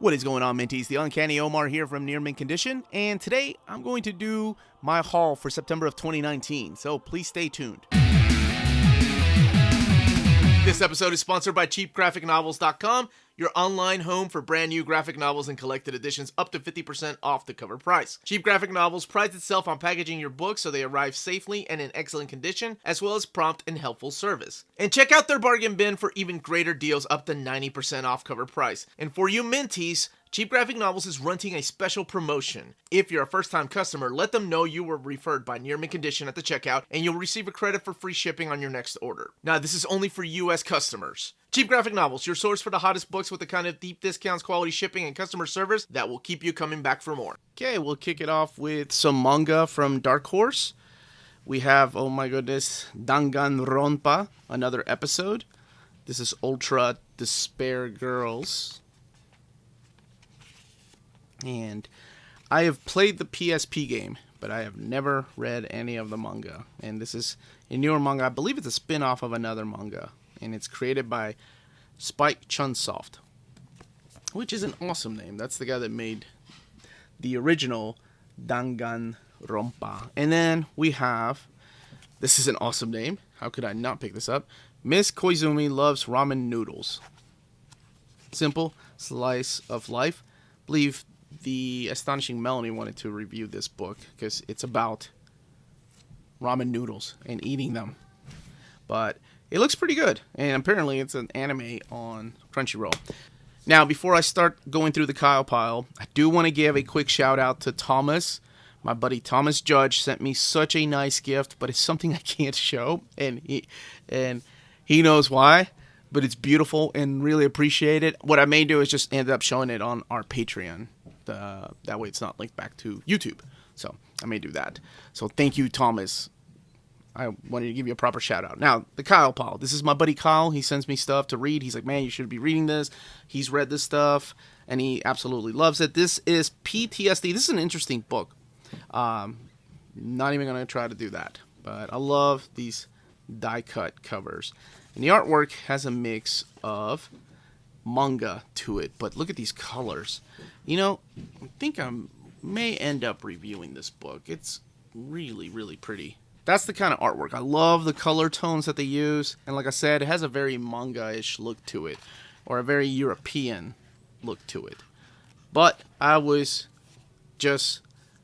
What is going on, Minties? The Uncanny Omar here from Near Mint Condition, and today I'm going to do my haul for September of 2019, so please stay tuned. This episode is sponsored by CheapGraphicNovels.com, your online home for brand new graphic novels and collected editions up to 50% off the cover price. Cheap Graphic Novels prides itself on packaging your books so they arrive safely and in excellent condition, as well as prompt and helpful service. And check out their bargain bin for even greater deals up to 90% off cover price. And for you Minties, Cheap Graphic Novels is running a special promotion. If you're a first-time customer, let them know you were referred by Near Mint Condition at the checkout, and you'll receive a credit for free shipping on your next order. Now, this is only for U.S. customers. Cheap Graphic Novels, your source for the hottest books with the kind of deep discounts, quality shipping, and customer service that will keep you coming back for more. Okay, we'll kick it off with some manga from Dark Horse. We have, oh my goodness, Danganronpa, another episode. This is Ultra Despair Girls. And I have played the PSP game, but I have never read any of the manga. And this is a newer manga. I believe it's a spin-off of another manga. And it's created by Spike Chunsoft, which is an awesome name. That's the guy that made the original Danganronpa. And then we have, this is an awesome name. How could I not pick this up? Miss Koizumi Loves Ramen Noodles. Simple slice of life. I believe the Astonishing Melanie wanted to review this book because it's about ramen noodles and eating them. But it looks pretty good, and apparently it's an anime on Crunchyroll. Now, before I start going through the Kyle pile, I do want to give a quick shout out to Thomas. My buddy Thomas Judge sent me such a nice gift, but it's something I can't show, and he knows why. But it's beautiful and really appreciate it. What I may do is just end up showing it on our Patreon. That way it's not linked back to YouTube. So I may do that. So thank you, Thomas. I wanted to give you a proper shout out. Now, the Kyle pile. This is my buddy Kyle. He sends me stuff to read. He's like, man, you should be reading this. He's read this stuff, and he absolutely loves it. This is PTSD. This is an interesting book. Not even going to try to do that. But I love these die-cut covers. And the artwork has a mix of manga to it. But look at these colors. You know, I think I may end up reviewing this book. It's really, really pretty. That's the kind of artwork. I love the color tones that they use. And like I said, it has a very manga-ish look to it. Or a very European look to it. But I was just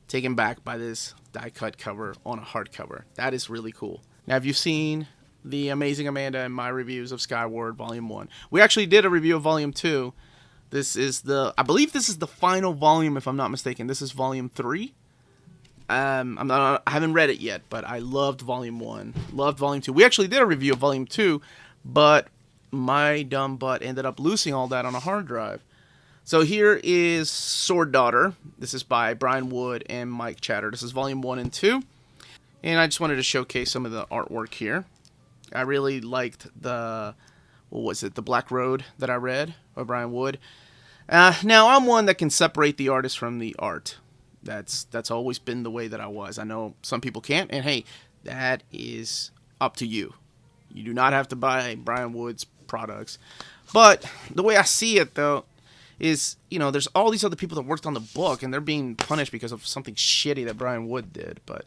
taken back by this die-cut cover on a hardcover. That is really cool. Now, have you seen The Amazing Amanda and my reviews of Skyward Volume 1? We actually did a review of Volume 2. This is I believe this is the final volume, if I'm not mistaken. This is Volume 3. I haven't read it yet, but I loved Volume 1. Loved Volume 2. We actually did a review of Volume 2, but my dumb butt ended up losing all that on a hard drive. So here is Sword Daughter. This is by Brian Wood and Mike Chatter. This is Volume 1 and 2. And I just wanted to showcase some of the artwork here. I really liked the Black Road that I read by Brian Wood. Now, I'm one that can separate the artist from the art. That's always been the way that I was. I know some people can't, and hey, that is up to you. You do not have to buy Brian Wood's products. But the way I see it, though, is, you know, there's all these other people that worked on the book, and they're being punished because of something shitty that Brian Wood did. But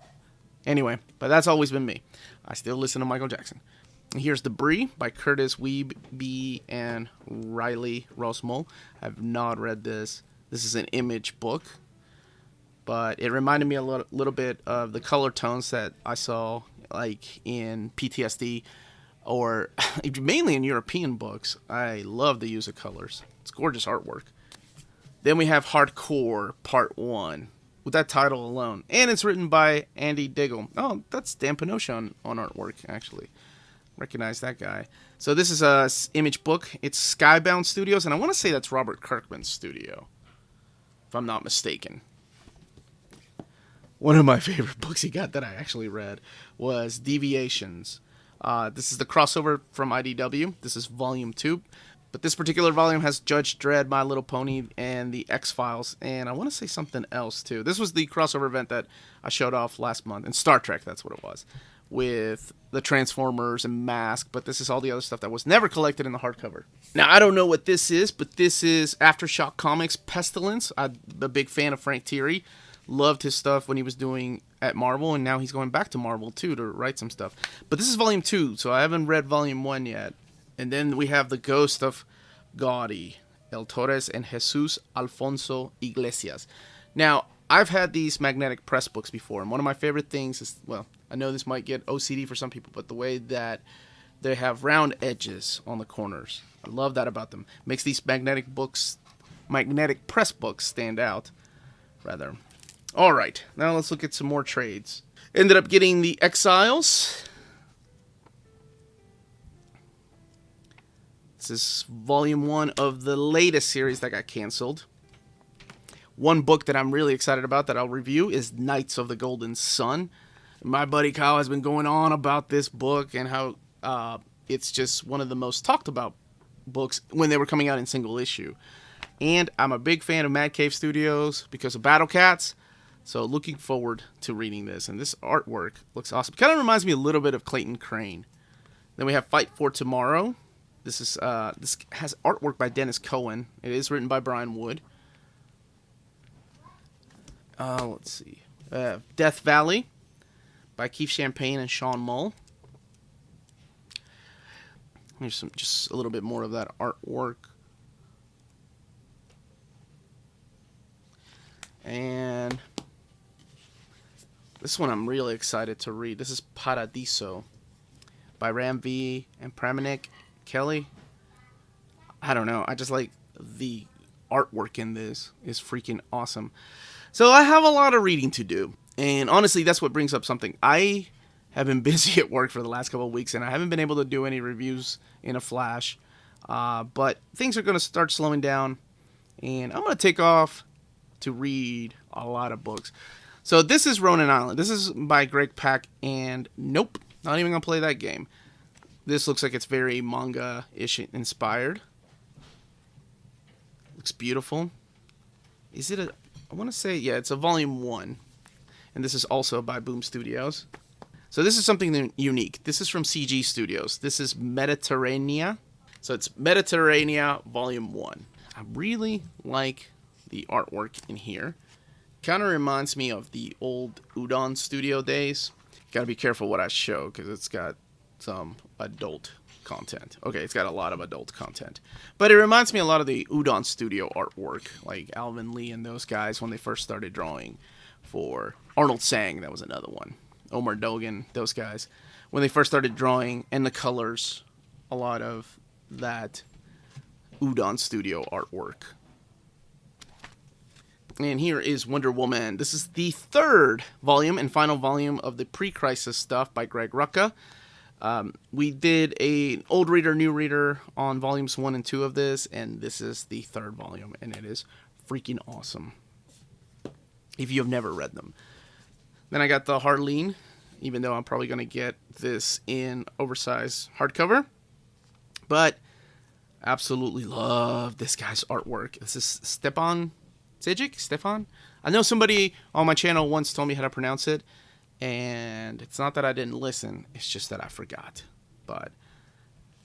anyway, that's always been me. I still listen to Michael Jackson. Here's Debris by Curtis Weeby and Riley Rosmole. I've not read this. This is an Image book. But it reminded me a little bit of the color tones that I saw like in PTSD or mainly in European books. I love the use of colors. It's gorgeous artwork. Then we have Hardcore Part 1 with that title alone. And it's written by Andy Diggle. Oh, that's Dan Pinocchio on artwork, actually. Recognize that guy. So this is a Image book. It's Skybound Studios, and I want to say that's Robert Kirkman's studio, if I'm not mistaken. One of my favorite books he got that I actually read was Deviations. This is the crossover from IDW. This is Volume 2. But this particular volume has Judge Dredd, My Little Pony, and the X-Files. And I want to say something else, too. This was the crossover event that I showed off last month. And Star Trek, that's what it was. with the Transformers and Mask, but this is all the other stuff that was never collected in the hardcover. Now, I don't know what this is, but this is Aftershock Comics Pestilence. I'm a big fan of Frank Thierry. Loved his stuff when he was doing at Marvel, and now he's going back to Marvel, too, to write some stuff. But this is Volume 2, so I haven't read Volume 1 yet. And then we have The Ghost of Gaudi, El Torres and Jesus Alfonso Iglesias. Now, I've had these magnetic press books before, and one of my favorite things is, well, I know this might get OCD for some people, but the way that they have round edges on the corners. I love that about them. Makes these magnetic press books stand out, rather. All right, now let's look at some more trades. Ended up getting the Exiles. This is volume 1 of the latest series that got canceled. One book that I'm really excited about that I'll review is Knights of the Golden Sun. My buddy Kyle has been going on about this book and how it's just one of the most talked about books when they were coming out in single issue. And I'm a big fan of Mad Cave Studios because of Battle Cats. So looking forward to reading this. And this artwork looks awesome. Kind of reminds me a little bit of Clayton Crane. Then we have Fight for Tomorrow. This has artwork by Dennis Cohen. It is written by Brian Wood. Let's see. Death Valley by Keith Champagne and Sean Mull. Here's just a little bit more of that artwork. And this one I'm really excited to read. This is Paradiso by Ram V and Pramanik Kelly. I don't know. I just like the artwork in this is freaking awesome. So I have a lot of reading to do. And honestly, that's what brings up something. I have been busy at work for the last couple of weeks, and I haven't been able to do any reviews in a flash. But things are going to start slowing down, and I'm going to take off to read a lot of books. So this is Ronin Island. This is by Greg Pak, and nope, not even going to play that game. This looks like it's very manga-ish inspired. Looks beautiful. Is it a... I want to say, yeah, it's a volume 1. And this is also by Boom Studios. So this is something unique. This is from CG Studios. This is Mediterranea. So it's Mediterranea volume 1. I really like the artwork in here. Kind of reminds me of the old Udon Studio days. Gotta be careful what I show because it's got some adult content. Okay, it's got a lot of adult content. But it reminds me a lot of the Udon Studio artwork, like Alvin Lee and those guys when they first started drawing for Arnold Sang, that was another one. Omar Dogan, those guys. When they first started drawing, and the colors, a lot of that Udon Studio artwork. And here is Wonder Woman. This is the 3rd volume and final volume of the pre-crisis stuff by Greg Rucka. We did an old reader, new reader on volumes 1 and 2 of this, and this is the 3rd volume, and it is freaking awesome if you have never read them. Then I got the Harleen, even though I'm probably going to get this in oversized hardcover, but absolutely love this guy's artwork. This is Stefan Zijic? Stefan? I know somebody on my channel once told me how to pronounce it, and it's not that I didn't listen, it's just that I forgot. But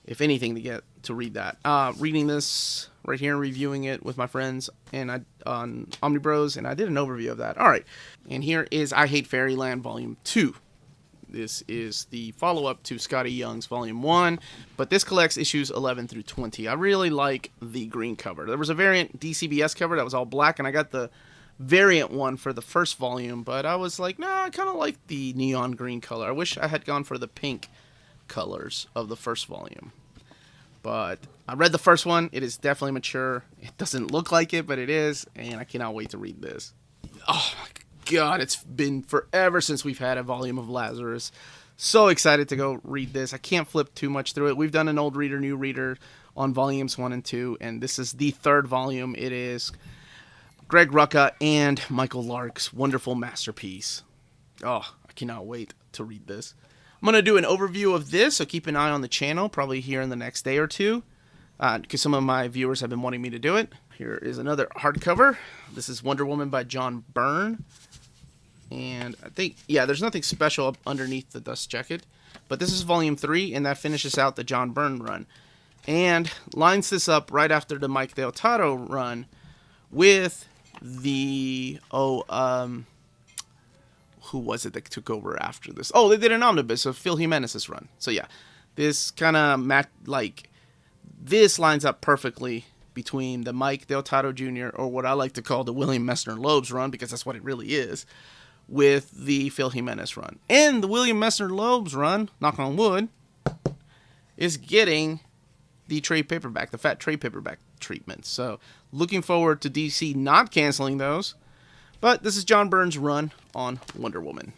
if anything, to get to read that. Reading this right here and reviewing it with my friends and on Omnibus, and I did an overview of that. All right, and here is I Hate Fairyland Volume 2. This is the follow-up to Scotty Young's Volume 1, but this collects issues 11 through 20. I really like the green cover. There was a variant DCBS cover that was all black, and I got the variant one for the first volume, but I was like, nah, I kind of like the neon green color. I wish I had gone for the pink colors of the first volume. But I read the first one. It is definitely mature. It doesn't look like it, but it is, and I cannot wait to read this. Oh, my God, it's been forever since we've had a volume of Lazarus. So excited to go read this. I can't flip too much through it. We've done an old reader, new reader on volumes 1 and 2, and this is the 3rd volume. It is Greg Rucka and Michael Lark's wonderful masterpiece. Oh, I cannot wait to read this. I'm going to do an overview of this, so keep an eye on the channel, probably here in the next day or two, because some of my viewers have been wanting me to do it. Here is another hardcover. This is Wonder Woman by John Byrne. And I think, yeah, there's nothing special up underneath the dust jacket. But this is volume 3, and that finishes out the John Byrne run. And lines this up right after the Mike Deodato run with the, who was it that took over after this? Oh, they did an omnibus of Phil Jimenez's run. So yeah, this kind of this lines up perfectly between the Mike Deodato Jr., or what I like to call the William Messner Loeb's run, because that's what it really is, with the Phil Jimenez run. And the William Messner Loeb's run, knock on wood, is getting the trade paperback, the fat trade paperback treatment. So looking forward to DC not canceling those. But this is John Byrne's run on Wonder Woman.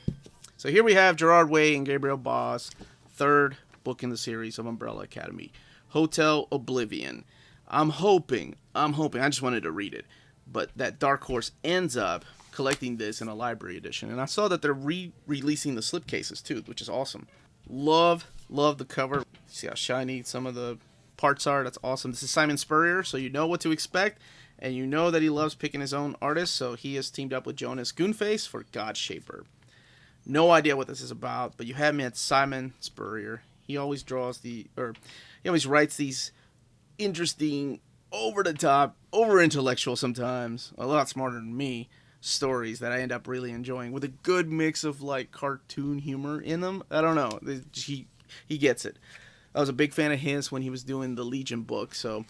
So here we have Gerard Way and Gabriel Ba's third book in the series of Umbrella Academy, Hotel Oblivion. I'm hoping, I just wanted to read it, but that Dark Horse ends up collecting this in a library edition. And I saw that they're re-releasing the slipcases too, which is awesome. Love the cover. See how shiny some of the parts are. That's awesome. This is Simon Spurrier, so you know what to expect. And you know that he loves picking his own artists, so he has teamed up with Jonas Goonface for Godshaper. No idea what this is about, but you have met Simon Spurrier. He always he always writes these interesting, over-the-top, over-intellectual sometimes, a lot smarter than me, stories that I end up really enjoying, with a good mix of, like, cartoon humor in them. I don't know. He gets it. I was a big fan of his when he was doing the Legion book, so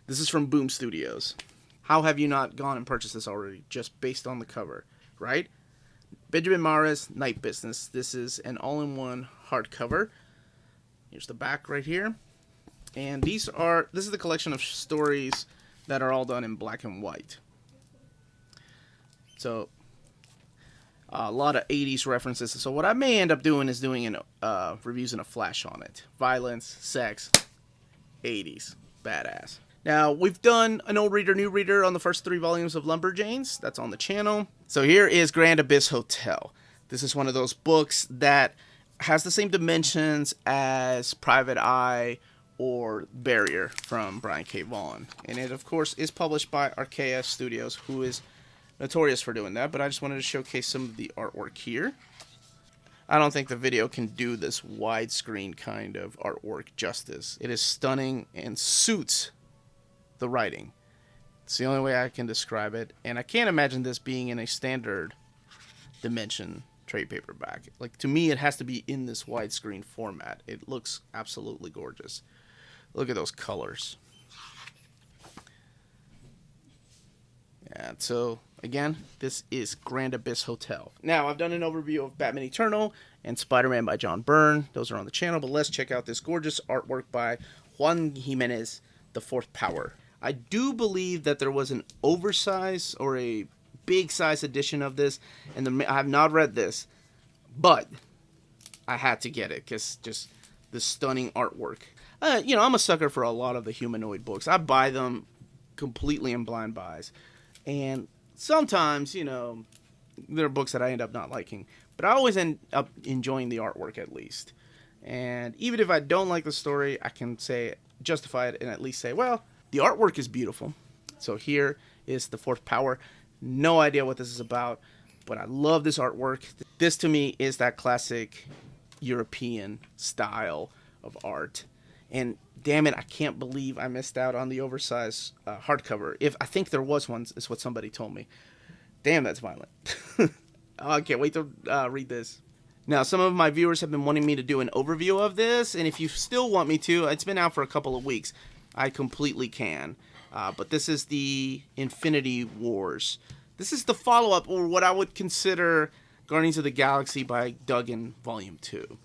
this is from Boom Studios. How have you not gone and purchased this already, just based on the cover, right? Benjamin Marra's Night Business. This is an all-in-one hardcover. Here's the back right here. And this is the collection of stories that are all done in black and white. So, a lot of 80s references. So what I may end up doing is doing reviews in a flash on it. Violence, sex, 80s. Badass. Now, we've done an old reader, new reader on the first 3 volumes of Lumberjanes. That's on the channel. So here is Grand Abyss Hotel. This is one of those books that has the same dimensions as Private Eye or Barrier from Brian K. Vaughan. And it, of course, is published by Archaea Studios, who is notorious for doing that. But I just wanted to showcase some of the artwork here. I don't think the video can do this widescreen kind of artwork justice. It is stunning and suits the writing. It's the only way I can describe it, and I can't imagine this being in a standard dimension trade paperback. Like, to me, it has to be in this widescreen format. It looks absolutely gorgeous. Look at those colors. Yeah, so again, this is Grand Abyss Hotel. Now, I've done an overview of Batman Eternal and Spider-Man by John Byrne. Those are on the channel, but let's check out this gorgeous artwork by Juan Jimenez, The Fourth Power. I do believe that there was an oversized or a big size edition of this, and I have not read this, but I had to get it because just the stunning artwork. I'm a sucker for a lot of the humanoid books. I buy them completely in blind buys, and sometimes, there are books that I end up not liking, but I always end up enjoying the artwork at least. And even if I don't like the story, I can justify it and at least say, well, the artwork is beautiful. So here is The Fourth Power. No idea what this is about, but I love this artwork. This to me is that classic European style of art. And damn it, I can't believe I missed out on the oversized hardcover. I think there was one, is what somebody told me. Damn, that's violent. I can't wait to read this. Now, some of my viewers have been wanting me to do an overview of this, and if you still want me to, it's been out for a couple of weeks. I completely can. But this is the Infinity Wars. This is the follow-up, or what I would consider Guardians of the Galaxy by Duggan Volume 2.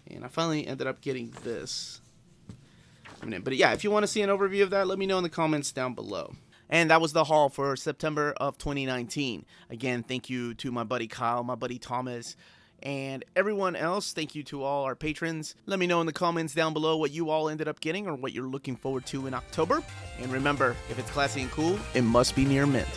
And I finally ended up getting this. But yeah, if you want to see an overview of that, let me know in the comments down below. And that was the haul for September of 2019. Again, thank you to my buddy Kyle, my buddy Thomas, and everyone else. Thank you to all our patrons. Let me know in the comments down below what you all ended up getting or what you're looking forward to in October. And remember, if it's classy and cool, it must be near mint.